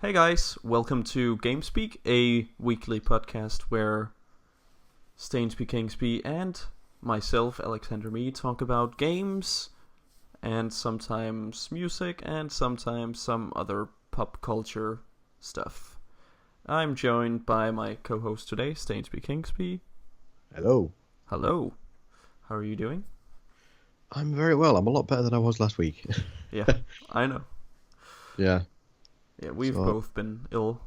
Hey guys, welcome to GameSpeak, a weekly podcast where Stainsby Kingsby and myself, Alexander Me, talk about games and sometimes music and sometimes some other pop culture stuff. I'm joined by my co-host today, Stainsby Kingsby. Hello. Hello. How are you doing? I'm very well. I'm a lot better than I was last week. Yeah, I know. Yeah. Yeah, we've both been ill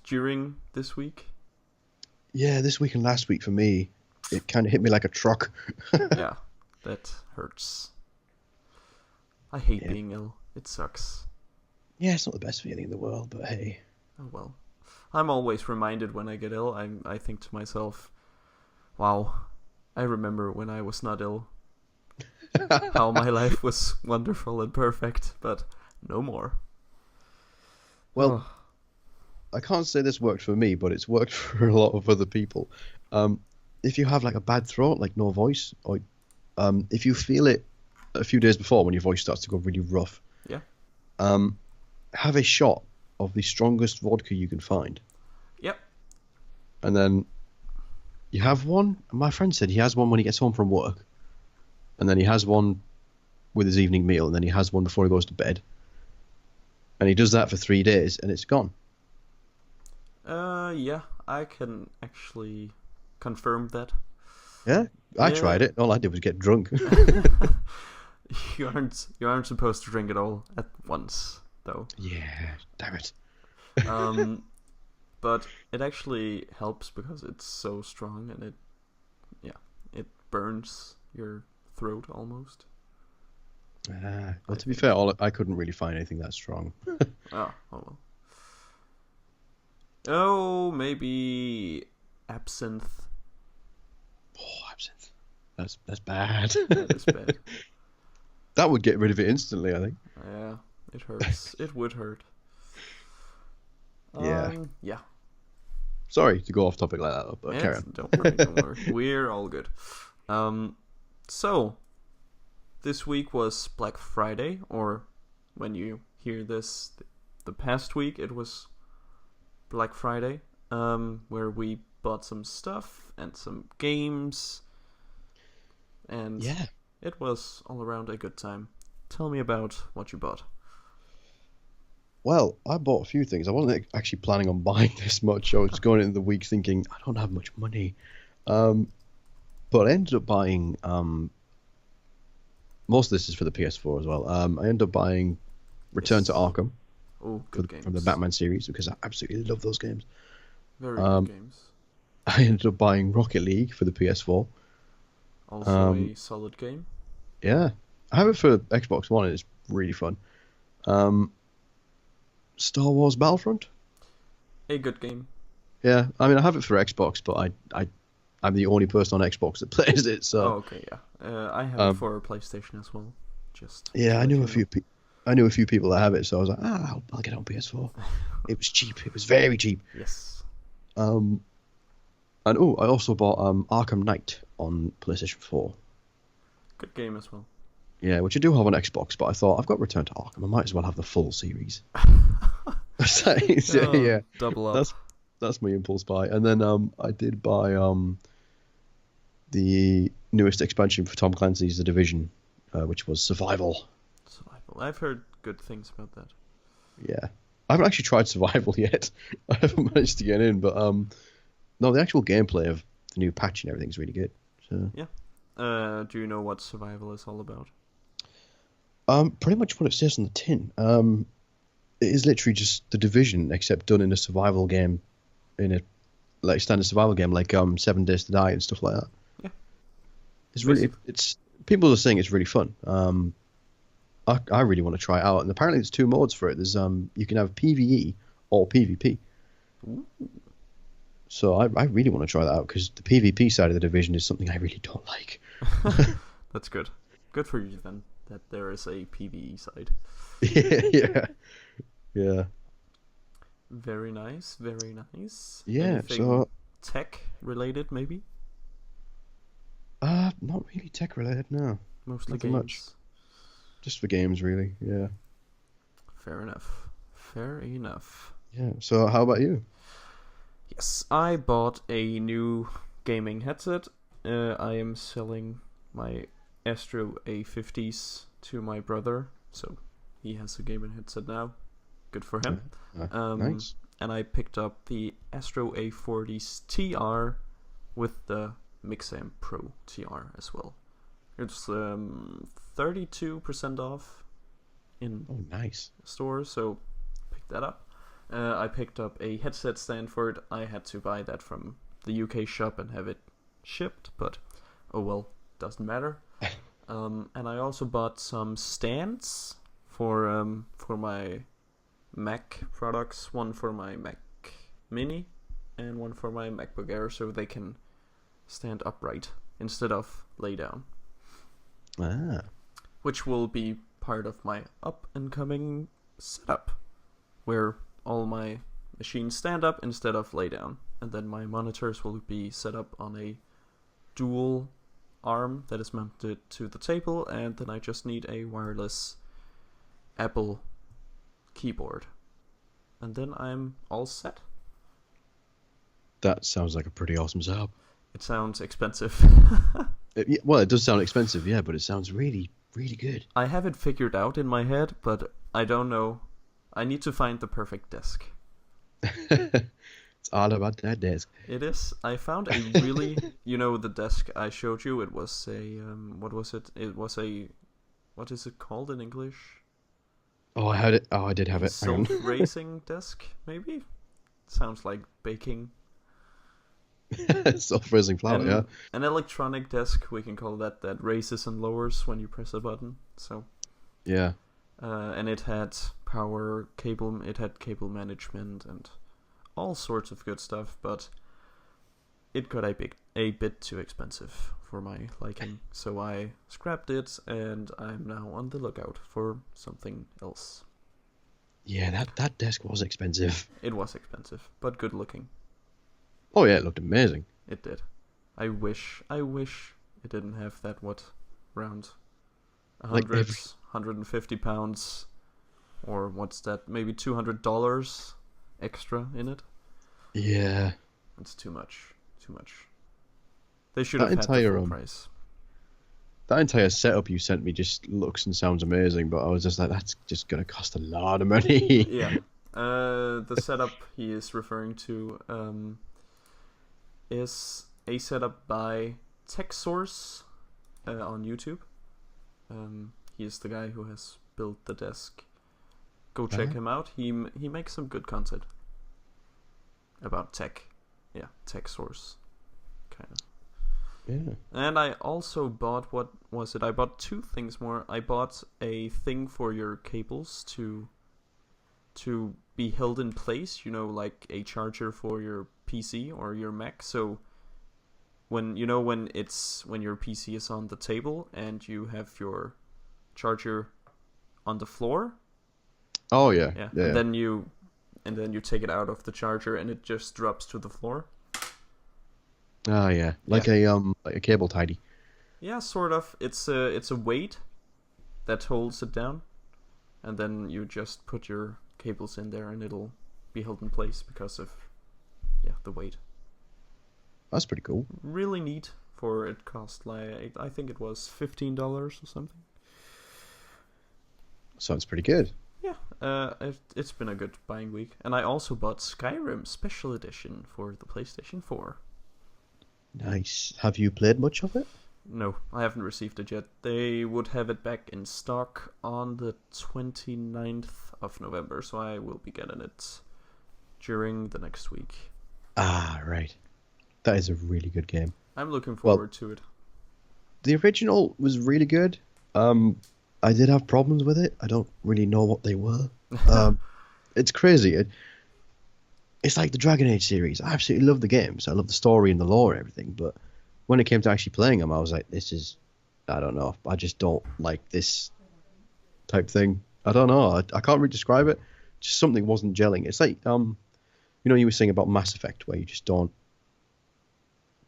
during this week. Yeah, this week and last week for me, it kind of hit me like a truck. Yeah, that hurts. I hate being ill. It sucks. Yeah, it's not the best feeling in the world, but hey. Oh well. I'm always reminded when I get ill. I think to myself, wow, I remember when I was not ill. How my life was wonderful and perfect, but no more. Well, I can't say this worked for me, but it's worked for a lot of other people. If you have like a bad throat, like no voice, or if you feel it a few days before when your voice starts to go really rough, Yeah. Have a shot of the strongest vodka you can find. Yep. And then you have one. My friend said he has one when he gets home from work, and then he has one with his evening meal, and then he has one before he goes to bed. And he does that for 3 days, and it's gone. Yeah, I can actually confirm that. Yeah, I tried it. All I did was get drunk. You aren't supposed to drink it all at once, though. Yeah, damn it. But it actually helps because it's so strong and it burns your throat almost. Well, to be fair, I couldn't really find anything that strong. Oh well. Oh, maybe absinthe. Oh, absinthe. That's bad. That is bad. That would get rid of it instantly, I think. Yeah, it hurts. It would hurt. Yeah. Yeah. Sorry to go off topic like that, but carry on. Don't worry. We're all good. So this week was Black Friday, or when you hear this, the past week it was Black Friday, where we bought some stuff and some games, and Yeah. it was all around a good time. Tell me about what you bought. Well, I bought a few things. I wasn't actually planning on buying this much. I was going into the week thinking, I don't have much money. But I ended up buying, most of this is for the PS4 as well. I ended up buying Return to Arkham from the Batman series because I absolutely love those games. Very good games. I ended up buying Rocket League for the PS4. Also a solid game. Yeah. I have it for Xbox One and it's really fun. Star Wars Battlefront. A good game. Yeah, I mean I have it for Xbox, but I'm the only person on Xbox that plays it. So. Oh, okay, yeah. I have it for PlayStation as well. I knew a few people that have it, so I was like, I'll get it on PS4. It was cheap. It was very cheap. Yes. And I also bought Arkham Knight on PlayStation 4. Good game as well. Yeah, which I do have on Xbox, but I thought I've got Return to Arkham. I might as well have the full series. Yeah, double up. That's my impulse buy. And then I did buy the newest expansion for Tom Clancy's The Division, which was Survival. I've heard good things about that. Yeah, I haven't actually tried Survival yet. I haven't managed to get in, but no, the actual gameplay of the new patch and everything is really good. So yeah. Do you know what Survival is all about? Pretty much what it says on the tin. It is literally just The Division, except done in a survival game, in a like standard survival game, like 7 Days to Die and stuff like that. Yeah, it's really people are saying it's really fun. I really want to try it out, and apparently there's 2 modes for it. There's you can have PvE or PvP. Ooh. So I really want to try that out because the PvP side of The Division is something I really don't like. That's good. Good for you then that there is a PvE side. Yeah. Very nice. Very nice. Yeah. Anything so tech related maybe? Not really tech related. No. Mostly Nothing games. Much. Just for games, really. Yeah. Fair enough. Fair enough. Yeah. So how about you? Yes, I bought a new gaming headset. I am selling my Astro A50s to my brother, so he has a gaming headset now. Good for him. Nice. And I picked up the Astro A40s TR with the Mixamp Pro TR as well. It's 32% off in Nice. stores, so pick that up. I picked up a headset stand for it. I had to buy that from the UK shop and have it shipped, but oh well, doesn't matter. And I also bought some stands for my Mac products. One for my Mac Mini and one for my MacBook Air, so they can stand upright instead of lay down. Which will be part of my up and coming setup, where all my machines stand up instead of lay down, and then my monitors will be set up on a dual arm that is mounted to the table, and then I just need a wireless Apple keyboard, and then I'm all set. That sounds like a pretty awesome setup. It sounds expensive. Well, it does sound expensive, yeah, but it sounds really, really good. I have it figured out in my head, but I don't know. I need to find the perfect desk. It's all about that desk. It is. I found a really, the desk I showed you. It was a what was it? It was a, what is it called in English? Oh, I had it. Oh, I did have it. Hang on. Self-raising desk, maybe. Sounds like baking. Self-raising flour, yeah. An electronic desk, we can call that raises and lowers when you press a button. So. Yeah. And it had power cable. It had cable management and all sorts of good stuff, but it got a bit too expensive for my liking, so I scrapped it, and I'm now on the lookout for something else. Yeah, that desk was expensive. It was expensive, but good looking. Oh yeah, it looked amazing. It did. I wish it didn't have that, around 150 pounds, or what's that, maybe $200 extra in it. Yeah. It's too much. They should have had the full price. That entire setup you sent me just looks and sounds amazing, but I was just like, that's just going to cost a lot of money. Yeah. The setup he is referring to is a setup by TechSource on YouTube. He is the guy who has built the desk. Go check him out. He makes some good content about tech. Yeah, TechSource. Kind of. Yeah. And I also bought, what was it? I bought two things more. I bought a thing for your cables to be held in place, like a charger for your PC or your Mac. So when your PC is on the table and you have your charger on the floor. Oh yeah. Yeah. And then you take it out of the charger and it just drops to the floor. Oh yeah, like a cable tidy. Yeah, sort of. It's a weight that holds it down, and then you just put your cables in there, and it'll be held in place because of the weight. That's pretty cool. Really neat. For it cost like, I think it was $15 or something. Sounds pretty good. Yeah, it's been a good buying week, and I also bought Skyrim Special Edition for the PlayStation 4. Nice. Have you played much of it? No, I haven't received it yet. They would have it back in stock on the 29th of November, so I will be getting it during the next week. Ah, right. That is a really good game. I'm looking forward to it. The original was really good. I did have problems with it. I don't really know what they were. It's crazy. It's like the Dragon Age series. I absolutely love the games. I love the story and the lore and everything. But when it came to actually playing them, I was like, I don't know. I just don't like this type thing. I don't know. I can't really describe it. Just something wasn't gelling. It's like, you were saying about Mass Effect, where you just don't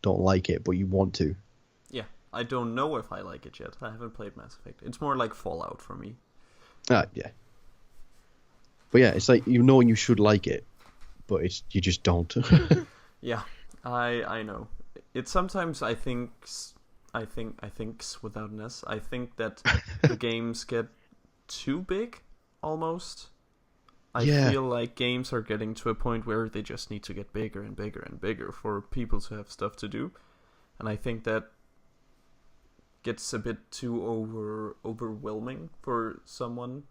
like it, but you want to. Yeah, I don't know if I like it yet. I haven't played Mass Effect. It's more like Fallout for me. Yeah. But yeah, it's like you know you should like it, but you just don't. Yeah, I know. It sometimes I think without an S. I think that the games get too big, almost. I Yeah, feel like games are getting to a point where they just need to get bigger and bigger and bigger for people to have stuff to do, and I think that gets a bit too overwhelming for someone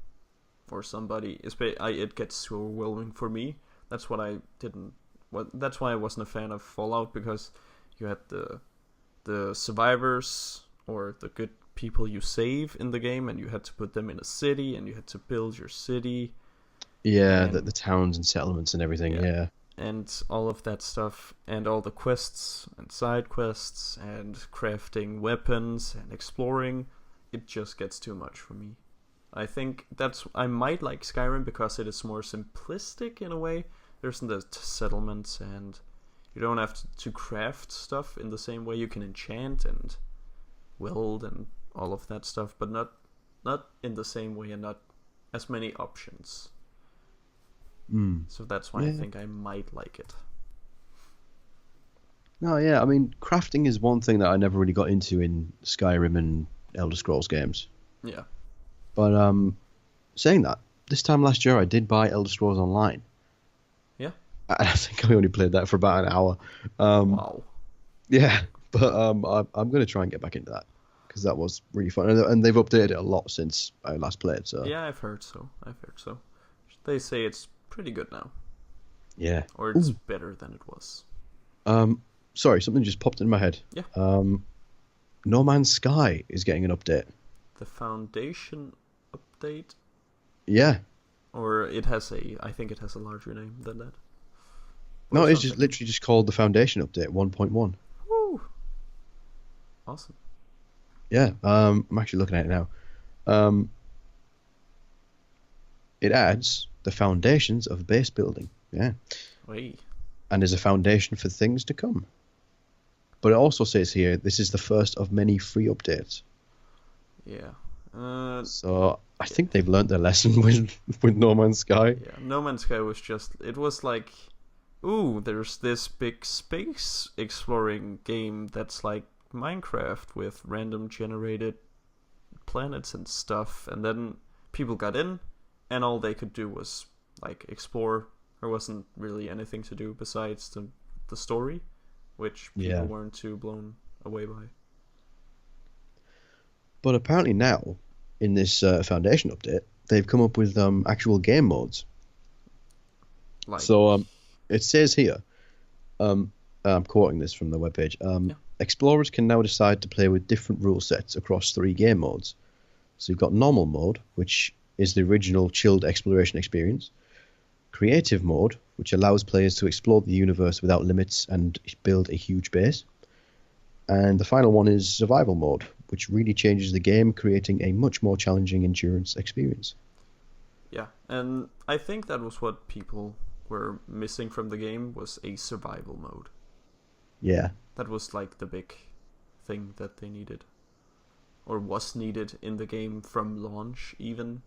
or somebody. It gets too overwhelming for me. That's what I didn't. That's why I wasn't a fan of Fallout, because you had the survivors or the good people you save in the game, and you had to put them in a city, and you had to build your city, yeah, the and towns and settlements and everything. yeah, Yeah, and all of that stuff, and all the quests and side quests, and crafting weapons and exploring. It just gets too much for me. I think I might like Skyrim because it is more simplistic in a way. There's the settlements, and you don't have to craft stuff in the same way. You can enchant and weld and all of that stuff, but not in the same way, and not as many options. So that's why I think I might like it. No, yeah. I mean, crafting is one thing that I never really got into in Skyrim and Elder Scrolls games. Yeah. But saying that, this time last year I did buy Elder Scrolls Online. Yeah. I think I only played that for about an hour. Wow. Yeah, but I'm going to try and get back into that because that was really fun, and they've updated it a lot since I last played. So Yeah, I've heard so. They say it's pretty good now, yeah. or it's better than it was. Sorry, something just popped in my head. Yeah. No Man's Sky is getting an update. The Foundation update, Yeah. or I think it has a larger name than that. No, Or it's just something. literally just called the Foundation Update 1.1. Woo! Awesome. Yeah. I'm actually looking at it now. It adds the foundations of base building. Yeah. Wait. And is a foundation for things to come. But it also says here this is the first of many free updates. Yeah. So I think they've learned their lesson with No Man's Sky. Yeah. No Man's Sky it was like, ooh, there's this big space exploring game that's like Minecraft with random generated planets and stuff, and then people got in, and all they could do was like explore. There wasn't really anything to do besides the story, which people weren't too blown away by. But apparently now, in this Foundation update, they've come up with actual game modes. Like, So it says here, I'm quoting this from the webpage, explorers can now decide to play with different rule sets across 3 game modes. So you've got normal mode, which is the original chilled exploration experience. Creative mode, which allows players to explore the universe without limits and build a huge base. And the final one is survival mode, which really changes the game, creating a much more challenging endurance experience. Yeah, and I think that was what people were missing from the game, was a survival mode. Yeah. That was like the big thing that they needed, or was needed in the game from launch even.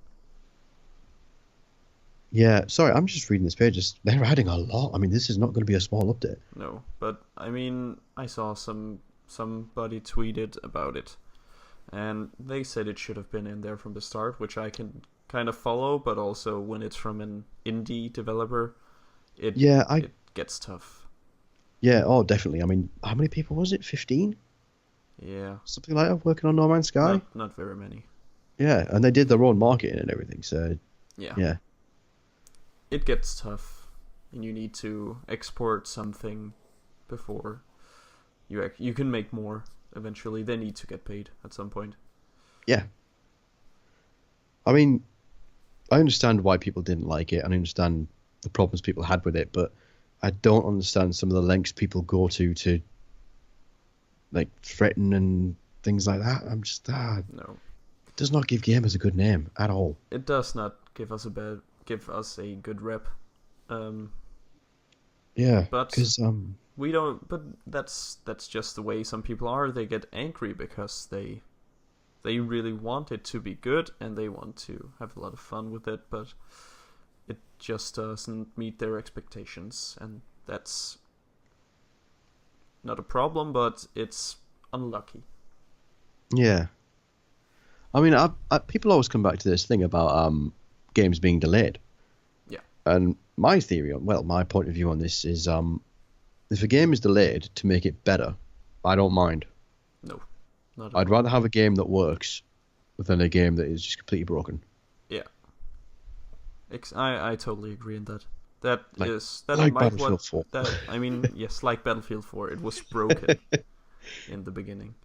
Yeah, sorry, I'm just reading this page. They're adding a lot. I mean, this is not going to be a small update. No, but I mean, I saw somebody tweeted about it, and they said it should have been in there from the start, which I can kind of follow, but also when it's from an indie developer, it gets tough. Yeah, oh, definitely. I mean, how many people was it? 15? Yeah. Something like that, working on No Man's Sky? Not very many. Yeah, and they did their own marketing and everything, so yeah. It gets tough, and you need to export something before you can make more. Eventually, they need to get paid at some point. Yeah. I mean, I understand why people didn't like it, and I understand the problems people had with it, but I don't understand some of the lengths people go to like threaten and things like that. I'm just no. It does not give gamers a good name at all. It does not give us a good rep. Yeah, but because we don't. But that's just the way some people are. They get angry because they really want it to be good and they want to have a lot of fun with it. But it just doesn't meet their expectations, and that's not a problem, but it's unlucky. Yeah. I mean, people always come back to this thing about games being delayed. Yeah. And my theory, my point of view on this is, if a game is delayed to make it better, I don't mind. No, not at I'd all. rather have a game that works than a game that is just completely broken. Yeah. I totally agree in that. That Like- is that like might Battlefield what 4. that I mean yes, like Battlefield 4, it was broken in the beginning.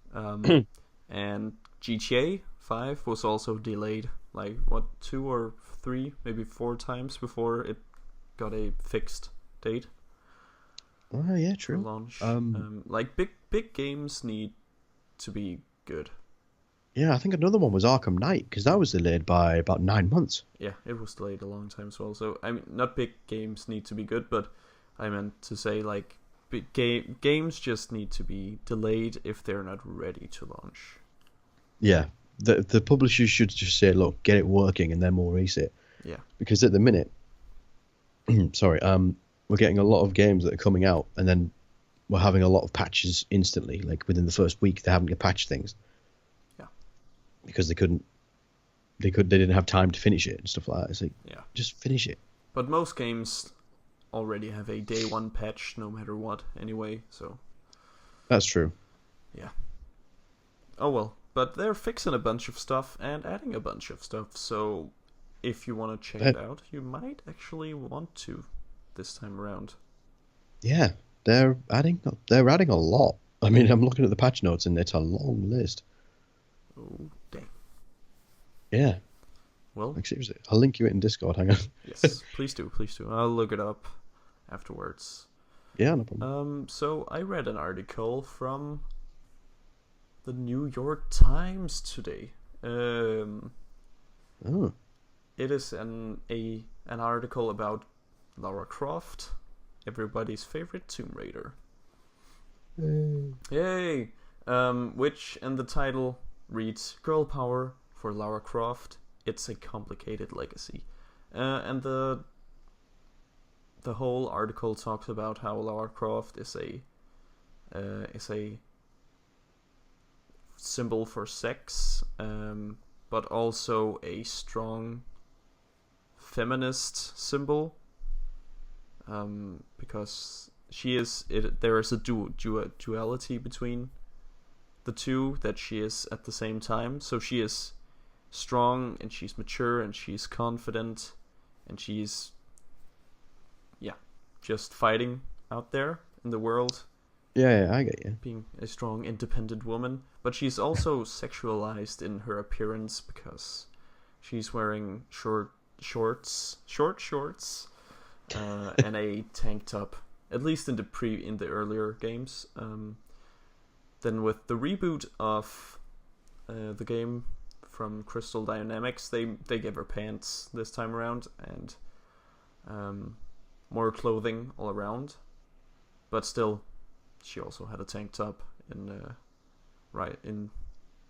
And GTA 5 was also delayed, like what, 2 or 3, maybe 4 times before it got a fixed date Oh, yeah, for true. launch. Like big games need to be good. Yeah, I think another one was Arkham Knight, because that was delayed by about 9 months. Yeah, it was delayed a long time as well. So I mean, not big games need to be good, but I meant to say like big games just need to be delayed if they're not ready to launch. Yeah, the publishers should just say, look, get it working, and then we'll release it. Yeah. Because at the minute, sorry, we're getting a lot of games that are coming out, and then we're having a lot of patches instantly. Like within the first week, they're having to patch things. Yeah. Because they didn't have time to finish it and stuff like that. It's like, Yeah. just finish it. But most games already have a day one patch, no matter what, anyway. So. That's true. Yeah. Oh well, but they're fixing a bunch of stuff and adding a bunch of stuff. So, if you want to check it out, you might actually want to this time around. Yeah, they're adding a lot. I mean, I'm looking at the patch notes, and it's a long list. Oh dang. Yeah. Well, Like seriously, I'll link you it in Discord. Hang on. yes, please do. I'll look it up afterwards. Yeah, no problem. So I read an article from the New York Times today. Oh. It is an article about Lara Croft, everybody's favorite Tomb Raider. Yay! Which, and the title reads, Girl Power for Lara Croft, It's a Complicated Legacy. And the whole article talks about how Lara Croft is a symbol for sex, but also a strong feminist symbol, because there is a duality between the two, that she is at the same time. So she is strong, and she's mature, and she's confident, and she's just fighting out there in the world, Yeah, I get you. being a strong, independent woman. But she's also sexualized in her appearance because she's wearing short shorts, and a tank top. At least in the earlier games. Then with the reboot of the game from Crystal Dynamics, they gave her pants this time around, and more clothing all around. But still, she also had a tank top in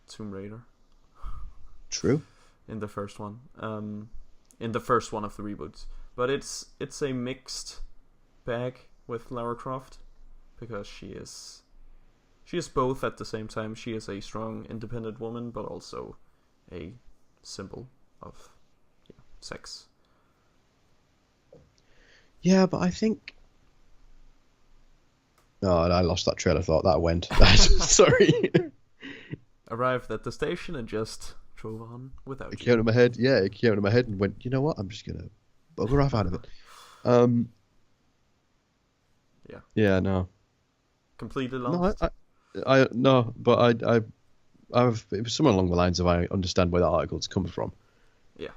Tomb Raider. True. In the first one. In the first one of the reboots. But it's a mixed bag with Lara Croft, because she is both at the same time. She is a strong, independent woman, but also a symbol of sex. Yeah, but I think. Oh, I lost that trail of thought. That went. Sorry. Arrived at the station and just drove on without It you. came into my head. Yeah, it came into my head and went, you know what? I'm just going to bugger off out of it. Yeah. Yeah, no. Completely No, lost. no, but it was somewhere along the lines of I understand where that article's coming from. Yeah.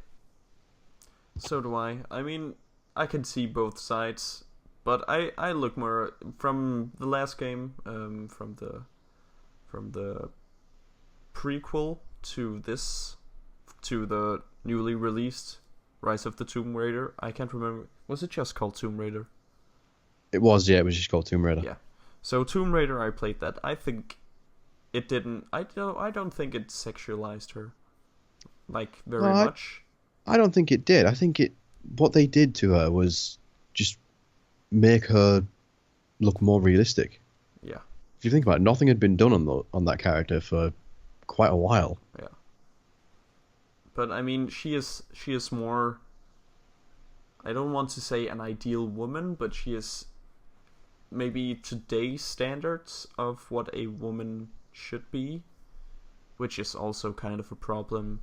So do I. I mean, I can see both sides, but I look more from the last game, from the prequel to the newly released Rise of the Tomb Raider. I can't remember. Was it just called Tomb Raider? It was just called Tomb Raider. Yeah. So Tomb Raider, I played that. I think it didn't. I don't think it sexualized her, like, very much. I don't think it did. I think what they did to her was just make her look more realistic. Yeah. If you think about it, nothing had been done on that character for quite a while. Yeah. But I mean, she is more. I don't want to say an ideal woman, but she is maybe today's standards of what a woman should be, which is also kind of a problem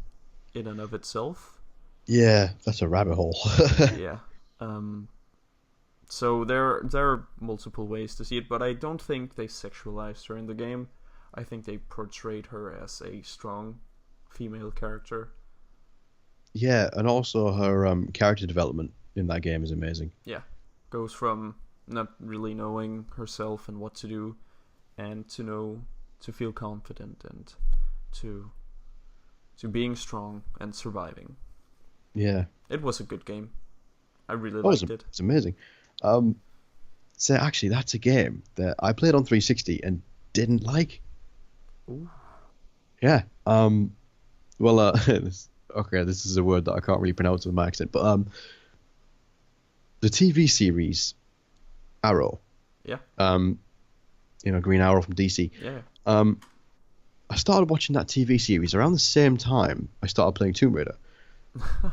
in and of itself. Yeah, that's a rabbit hole. Yeah. So there are multiple ways to see it, but I don't think they sexualized her in the game. I think they portrayed her as a strong female character. Yeah, and also her character development in that game is amazing. Yeah. Goes from not really knowing herself and what to do, and to feel confident, and to being strong and surviving. Yeah. It was a good game. I really liked it. It's amazing. So actually, that's a game that I played on 360 and didn't like. Ooh. Yeah. Well, okay, this is a word that I can't really pronounce with my accent, but the TV series Arrow. Yeah. Green Arrow from DC. Yeah. I started watching that TV series around the same time I started playing Tomb Raider,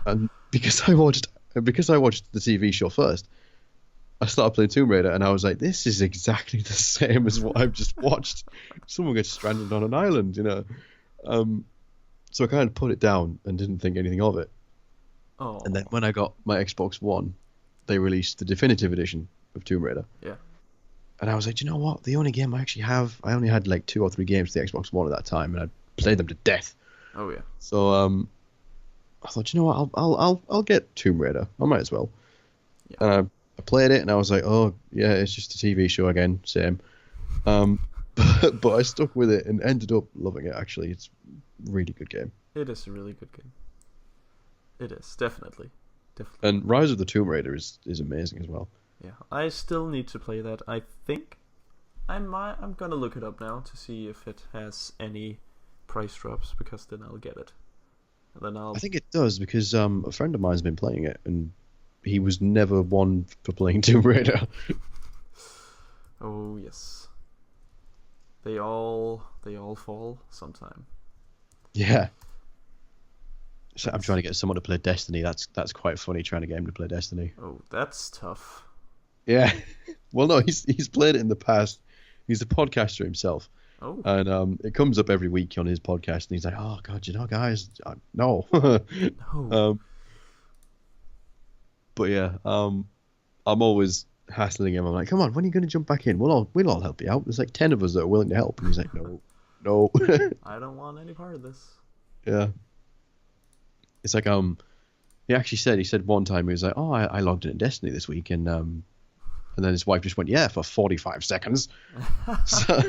and because I watched the TV show first, I started playing Tomb Raider, and I was like, this is exactly the same as what I've just watched. Someone gets stranded on an island, So I kind of put it down and didn't think anything of it. Oh. And then when I got my Xbox One, they released the definitive edition of Tomb Raider. Yeah. And I was like, you know what? The only game I actually have, I only had like 2 or 3 games for the Xbox One at that time, and I played them to death. Oh yeah. So I thought, you know what? I'll get Tomb Raider. I might as well. Yeah. And I played it, and I was like, oh yeah, it's just a TV show again, same. But I stuck with it and ended up loving it. Actually, it's a really good game. It is a really good game. It is definitely. And Rise of the Tomb Raider is amazing as well. Yeah, I still need to play that. I think I'm gonna look it up now to see if it has any price drops, because then I'll get it. And then I think it does, because a friend of mine's been playing it, and he was never one for playing Tomb Raider. Oh yes. They all fall sometime. Yeah. So I'm trying to get someone to play Destiny. That's quite funny, trying to get him to play Destiny. Oh, that's tough. Yeah. Well, no, he's played it in the past. He's a podcaster himself. Oh. And it comes up every week on his podcast, and he's like, "Oh God, guys, no." No. But yeah, I'm always hassling him. I'm like, "Come on, when are you going to jump back in? We'll all help you out. There's like 10 of us that are willing to help." And he's like, "No." I don't want any part of this. Yeah. It's like he said one time, he was like, "Oh, I logged in at Destiny this week," and then his wife just went, "Yeah, for 45 seconds." So,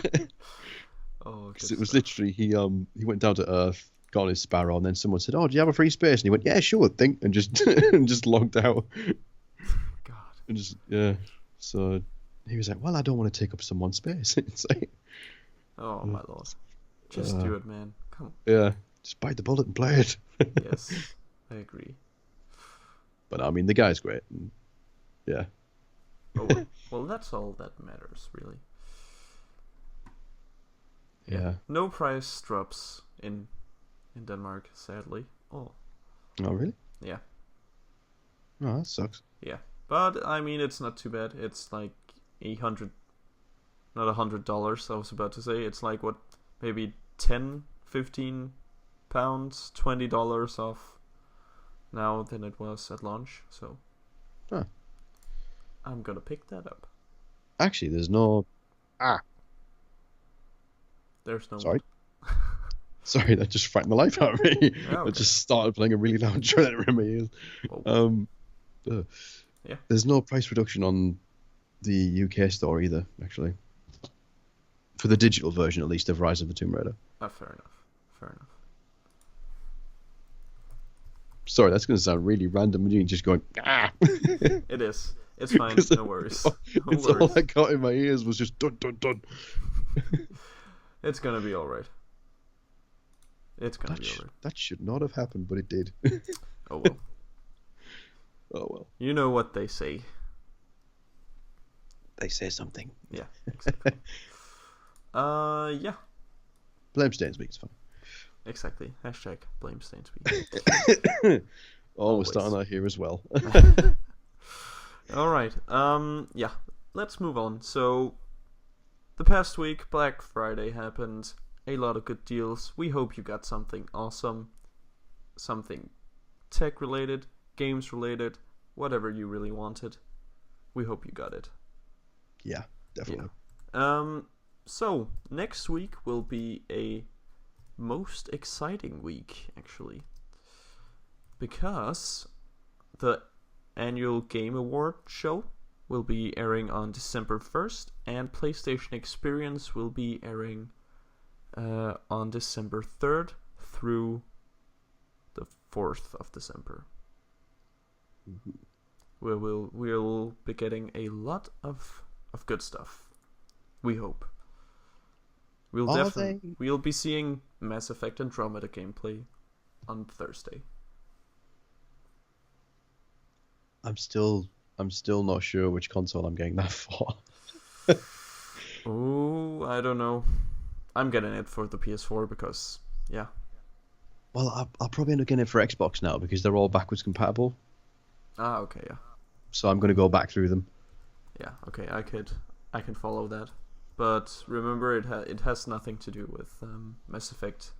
because it was literally he went down to Earth, got on his Sparrow, and then someone said, "Oh, do you have a free space?" And he went, "Yeah, sure, think," and just and just logged out. God. And just so he was like, "Well, I don't want to take up someone's space." It's like, oh my lord, just do it, man. Come on. Yeah, just bite the bullet and play it. Yes, I agree. But I mean, the guy's great. And, yeah. Oh, well, that's all that matters, really. Yeah. No price drops in Denmark, sadly. Oh. Oh, really? Yeah. Oh, that sucks. Yeah, but I mean, it's not too bad. It's like $100, not $100. I was about to say it's like what, maybe 10, 15 pounds, $20 off now than it was at launch. So, I'm gonna pick that up. Actually, there's no. There's no. Sorry. Sorry, that just frightened the life out of me. Yeah, okay. I just started playing a really loud shredder in my ears. Oh. Yeah. There's no price reduction on the UK store either, actually. For the digital version, at least, of Rise of the Tomb Raider. Fair enough. Sorry, that's going to sound really random. You just going, ah! It is. It's fine. No worries. It's all I got in my ears was just dun dun dun. It's gonna be all right. It's gonna be all right. That should not have happened, but it did. Oh well. Oh well. You know what they say. They say something. Yeah, exactly. Yeah, Blame Stainsby, it's fine. exactly. Hashtag blame Stainsby. Oh, we're starting out here as well. All right. Yeah. Let's move on. So, the past week, Black Friday happened. A lot of good deals. We hope you got something awesome, something tech related, games related, whatever you really wanted. We hope you got it. Yeah, definitely. Yeah. So next week will be a most exciting week, actually, because the annual Game Award show will be airing on December 1st, and PlayStation Experience will be airing on December 3rd through the 4th of December. Mm-hmm. We'll be getting a lot of good stuff. We hope. We'll be seeing Mass Effect Andromeda gameplay on Thursday. I'm still not sure which console I'm getting that for. Oh, I don't know. I'm getting it for the PS4 because, yeah. Well, I'll probably end up getting it for Xbox now because they're all backwards compatible. Ah, okay, yeah. So I'm going to go back through them. Yeah, okay, I can follow that. But remember, it has nothing to do with Mass Effect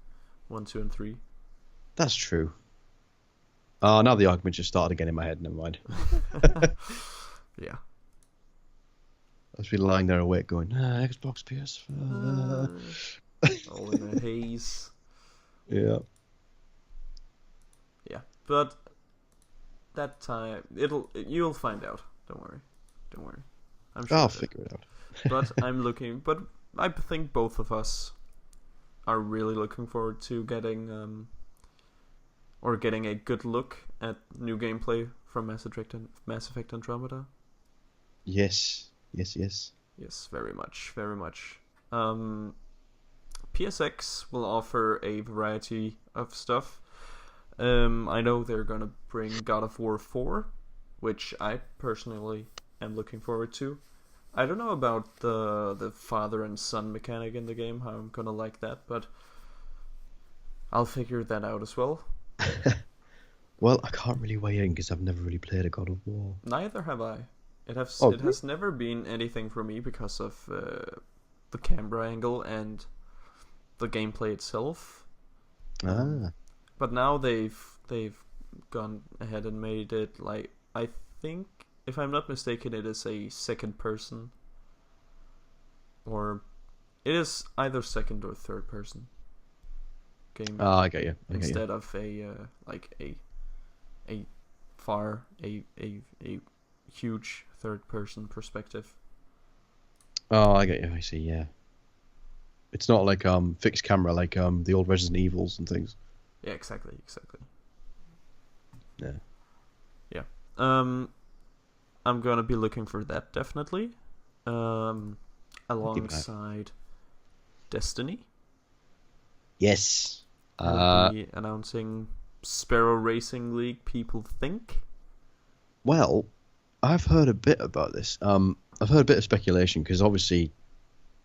1, 2, and 3. That's true. Now the argument just started again in my head. Never mind. Yeah. I've been lying there awake going, Xbox, PS4. All in a haze. Yeah. Yeah, but that time you'll find out. Don't worry. I'm sure I'll figure it out. But I think both of us are really looking forward to getting a good look at new gameplay from Mass Effect Andromeda. Yes. Yes, very much. PSX will offer a variety of stuff. I know they're gonna bring God of War 4, which I personally am looking forward to. I don't know about the father and son mechanic in the game, how I'm gonna like that, but I'll figure that out as well. Well, I can't really weigh in because I've never really played a God of War. Neither have I. It really? has never been anything for me because of the camera angle and the gameplay itself. But now they've gone ahead and made it like, I think, if I'm not mistaken, it is a second person, or it is either second or third person game. I get you. Instead of a huge third person perspective. Oh, I get you. I see. Yeah. It's not like fixed camera like the old Resident Evils and things. Yeah, exactly. Yeah. Yeah. I'm gonna be looking for that definitely. Alongside Destiny. Yes. We'll be announcing Sparrow Racing League. People think. Well, I've heard a bit about this. I've heard a bit of speculation because obviously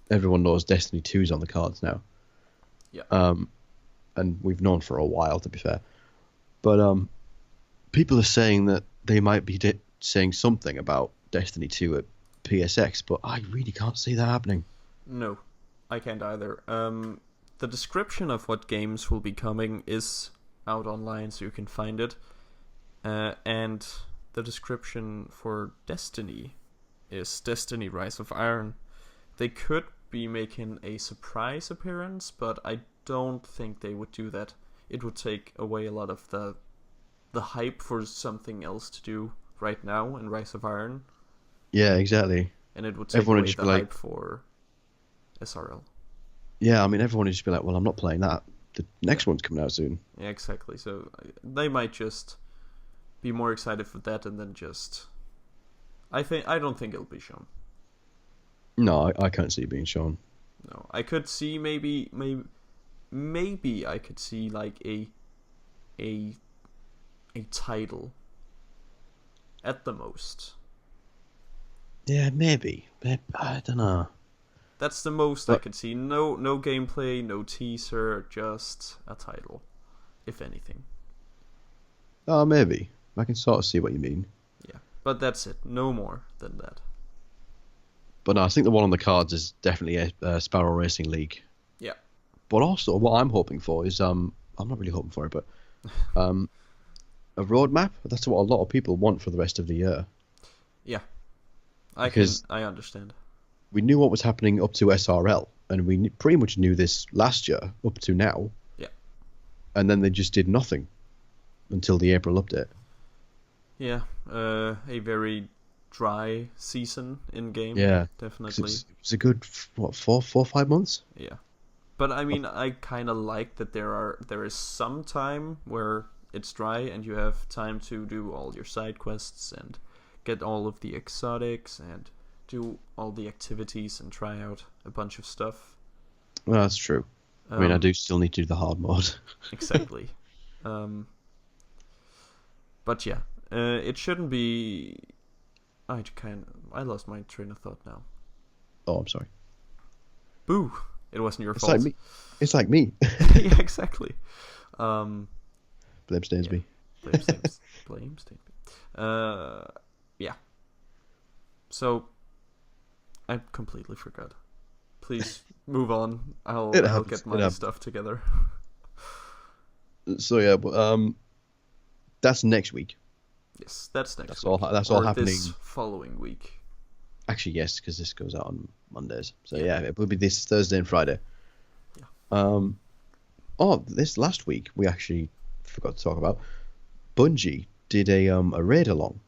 everyone knows Destiny 2 is on the cards now. Yeah. And we've known for a while, to be fair. But people are saying that they might be saying something about Destiny 2 at PSX, but I really can't see that happening. No, I can't either. The description of what games will be coming is out online, so you can find it. And the description for Destiny is Destiny Rise of Iron. They could be making a surprise appearance, but I don't think they would do that. It would take away a lot of the hype for something else to do right now in Rise of Iron. Yeah, exactly. And it would take away the hype for SRL. Yeah, I mean, everyone would just be like, well, I'm not playing that. The next one's coming out soon. Yeah, exactly. So they might just be more excited for that and then just... I don't think it'll be shown. No, I can't see it being shown. No, I could see maybe I could see like a title at the most. Yeah, maybe. I don't know. That's the most I could see. No gameplay, no teaser, just a title, if anything. Oh, maybe. I can sort of see what you mean. Yeah, but that's it. No more than that. But no, I think the one on the cards is definitely a Sparrow Racing League. Yeah. But also, what I'm hoping for is I'm not really hoping for it, but a roadmap. That's what a lot of people want for the rest of the year. Yeah, I understand. We knew what was happening up to SRL, and we pretty much knew this last year up to now. Yeah. And then they just did nothing until the April update. Yeah, a very dry season in game. Yeah, definitely. It was a good 4 or 5 months. Yeah, but I mean, I kind of like that there is some time where it's dry and you have time to do all your side quests and get all of the exotics and do all the activities and try out a bunch of stuff. Well, that's true. I mean, I do still need to do the hard mode. Exactly. But yeah, it shouldn't be. I lost my train of thought now. Oh, I'm sorry. Boo! It wasn't your fault. It's like me. Yeah, exactly. Blame Stainsby. Blame Stainsby. Yeah. So, I completely forgot. Please move on. I'll get my stuff together. So yeah, but that's next week. Yes, that's next week. That's all happening. This following week. Actually, yes, because this goes out on Mondays. So yeah, it will be this Thursday and Friday. Yeah. This last week we actually forgot to talk about. Bungie did a raid along.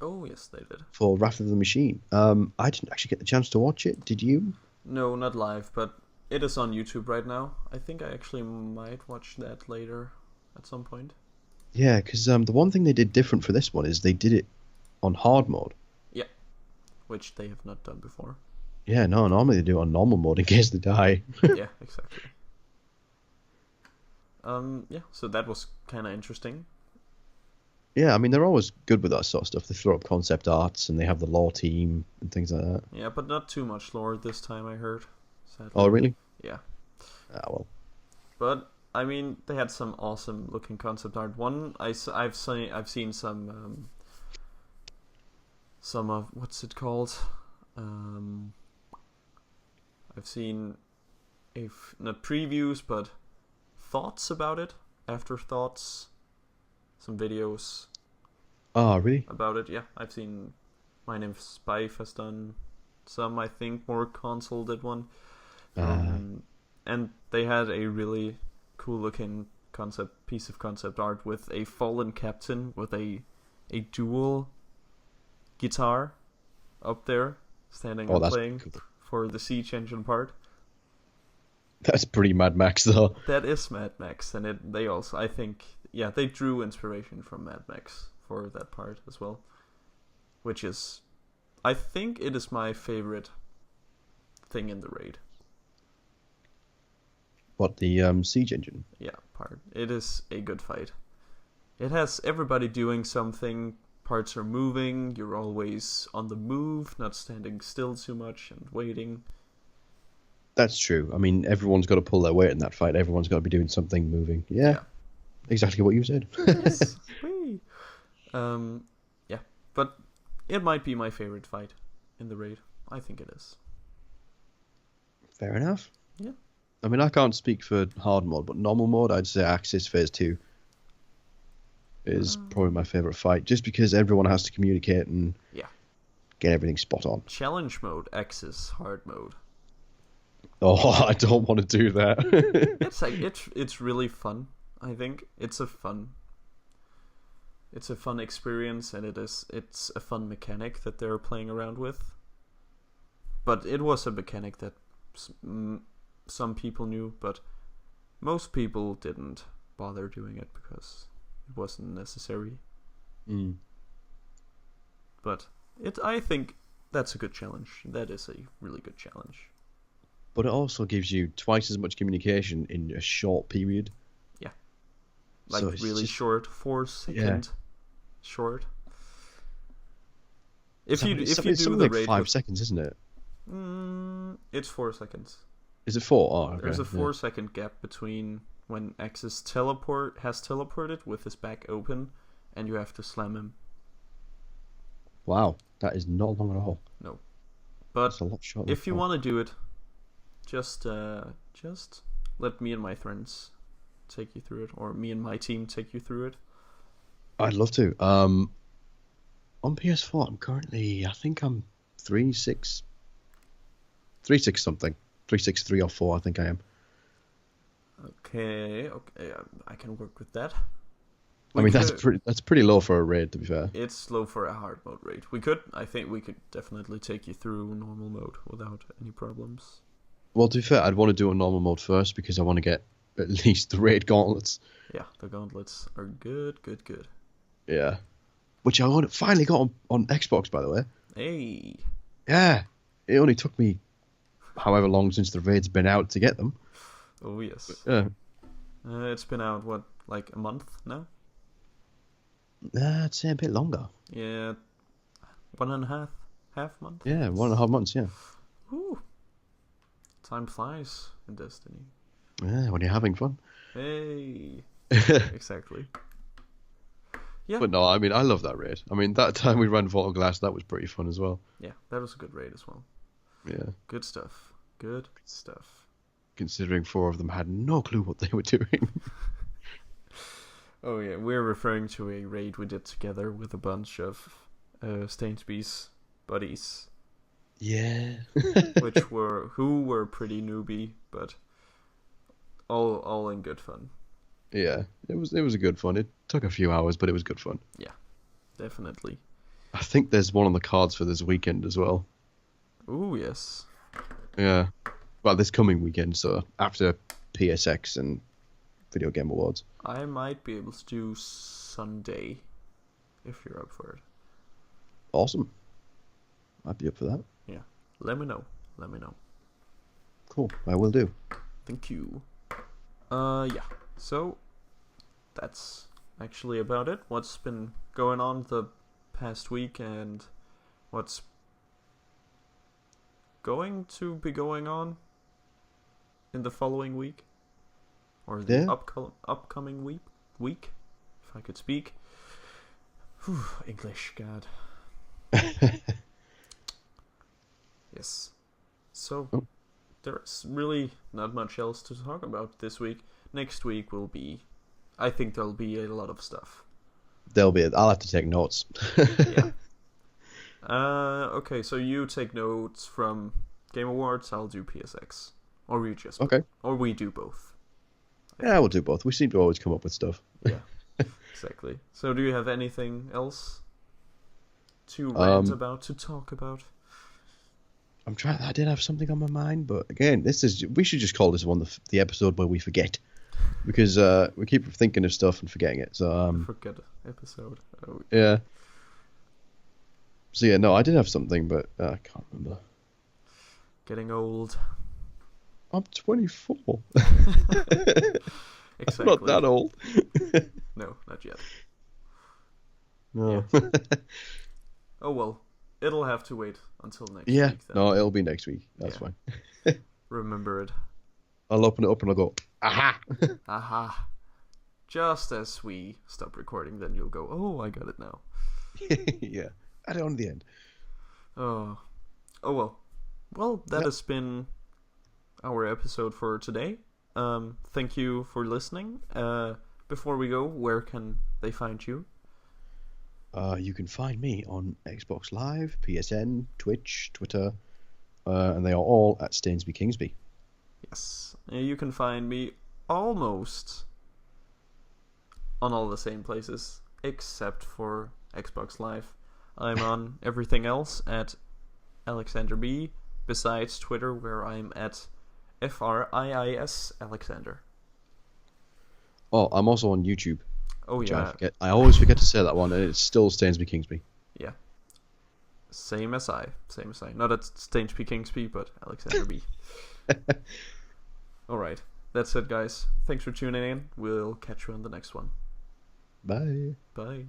Oh yes, they did. For Wrath of the Machine. I didn't actually get the chance to watch it. Did you? No, not live, but it is on YouTube right now. I think I actually might watch that later at some point. Yeah, because the one thing they did different for this one is they did it on hard mode. Yeah, which they have not done before. Yeah, no, normally they do it on normal mode in case they die. Yeah, exactly. Yeah, so that was kind of interesting. Yeah, I mean, they're always good with that sort of stuff. They throw up concept arts and they have the lore team and things like that. Yeah, but not too much lore this time, I heard. Sadly. Oh, really? Yeah. Ah, well. But I mean, they had some awesome looking concept art. One, I've seen some of what's it called? I've seen not previews, but thoughts about it, afterthoughts, some videos. Oh, really? About it, yeah. I've seen. My Name Spife has done some. I think more console did one. And they had a really cool looking piece of concept art with a fallen captain with a dual guitar up there standing and playing cool. For the Siege Engine part. That's pretty Mad Max though. That is Mad Max, and they also, I think, yeah, they drew inspiration from Mad Max for that part as well, which is, I think it is my favorite thing in the raid. What, the Siege Engine? Yeah, part. It is a good fight. It has everybody doing something. Parts are moving. You're always on the move, not standing still too much and waiting. That's true. I mean, everyone's got to pull their weight in that fight. Everyone's got to be doing something moving. Yeah. Exactly what you said. Yes. Yeah, but it might be my favorite fight in the raid. I think it is. Fair enough. Yeah. I mean, I can't speak for hard mode, but normal mode, I'd say Axis Phase 2 is probably my favorite fight, just because everyone has to communicate and get everything spot on. Challenge mode, Axis, hard mode. Oh, I don't want to do that. It's really fun. I think it's a fun experience, and it's a fun mechanic that they're playing around with. But it was a mechanic that some people knew, but most people didn't bother doing it because it wasn't necessary. But I think that's a good challenge. That is a really good challenge. But it also gives you twice as much communication in a short period. Like so really short, 4 second short. If you it's do something the like raid 5 with, seconds, isn't it? it's 4 seconds. Is it 4? Oh, okay. There's a 4 second gap between when X has teleported with his back open, and you have to slam him. Wow, that is not long at all. No, but That's a lot shorter. if you want to do it, just let me and my friends take you through it, or me and my team take you through it. I'd love to. On PS4, I'm currently, I think I'm 3.6 something. 3.6, or 4, I think I am. Okay, I can work with that. That's pretty low for a raid, to be fair. It's low for a hard mode raid. I think we could definitely take you through normal mode without any problems. Well, to be fair, I'd want to do a normal mode first because I want to get at least the raid gauntlets. Yeah, the gauntlets are good. Yeah. Which I finally got on Xbox, by the way. Hey. Yeah. It only took me however long since the raid's been out to get them. Oh, yes. Yeah. It's been out, what, like a month now? I'd say a bit longer. Yeah. 1.5 month? Yeah, 1.5 months, yeah. Whew. Time flies in Destiny. Yeah, when you're having fun. Hey. Exactly. Yeah. But no, I mean, I love that raid. I mean, that time we ran Vault of Glass, that was pretty fun as well. Yeah, that was a good raid as well. Yeah. Good stuff. Considering 4 of them had no clue what they were doing. Oh yeah, we're referring to a raid we did together with a bunch of Stainsby's buddies. Yeah. who were pretty newbie, but all in good fun. Yeah, it was a good fun. It took a few hours, but it was good fun. Yeah, definitely. I think there's one on the cards for this weekend as well. Ooh, yes. Yeah. Well, this coming weekend, so after PSX and Video Game Awards. I might be able to do Sunday, if you're up for it. Awesome. I'd be up for that. Yeah. Let me know. Cool. I will do. Thank you. Yeah. So, that's actually about it. What's been going on the past week and what's going to be going on in the following week? Or the upcoming week? If I could speak. Whew, English, God. Yes. So, there's really not much else to talk about this week. Next week I think there'll be a lot of stuff. I'll have to take notes. Yeah. Okay, so you take notes from Game Awards, I'll do PSX. Or we do both. Yeah, we'll do both. We seem to always come up with stuff. Yeah, exactly. So do you have anything else to rant about, to talk about? I'm trying. I did have something on my mind, but again, we should just call this one the episode where we forget, because we keep thinking of stuff and forgetting it. So forget episode. Oh. Yeah. So yeah, no, I did have something, but I can't remember. Getting old. I'm 24. Exactly. I'm not that old. No, not yet. No. Yeah. Oh well, it'll have to wait until next week. Yeah, Then. no, it'll be next week. That's fine. Remember it. I'll open it up and I'll go, aha! Aha. Just as we stop recording, then you'll go, oh, I got it now. Yeah, add it on the end. Oh well. Well, that has been our episode for today. Thank you for listening. Before we go, where can they find you? You can find me on Xbox Live, PSN, Twitch, Twitter, and they are all at Stainsby Kingsby. Yes. You can find me almost on all the same places, except for Xbox Live. I'm on everything else at Alexander B, besides Twitter, where I'm at FRIIS Alexander. Oh, I'm also on YouTube. Oh yeah. I always forget to say that one, and it's still Stainsby Kingsby. Yeah. Same as I. Not at Stainsby Kingsby, but Alexander B. Alright. That's it, guys. Thanks for tuning in. We'll catch you on the next one. Bye. Bye.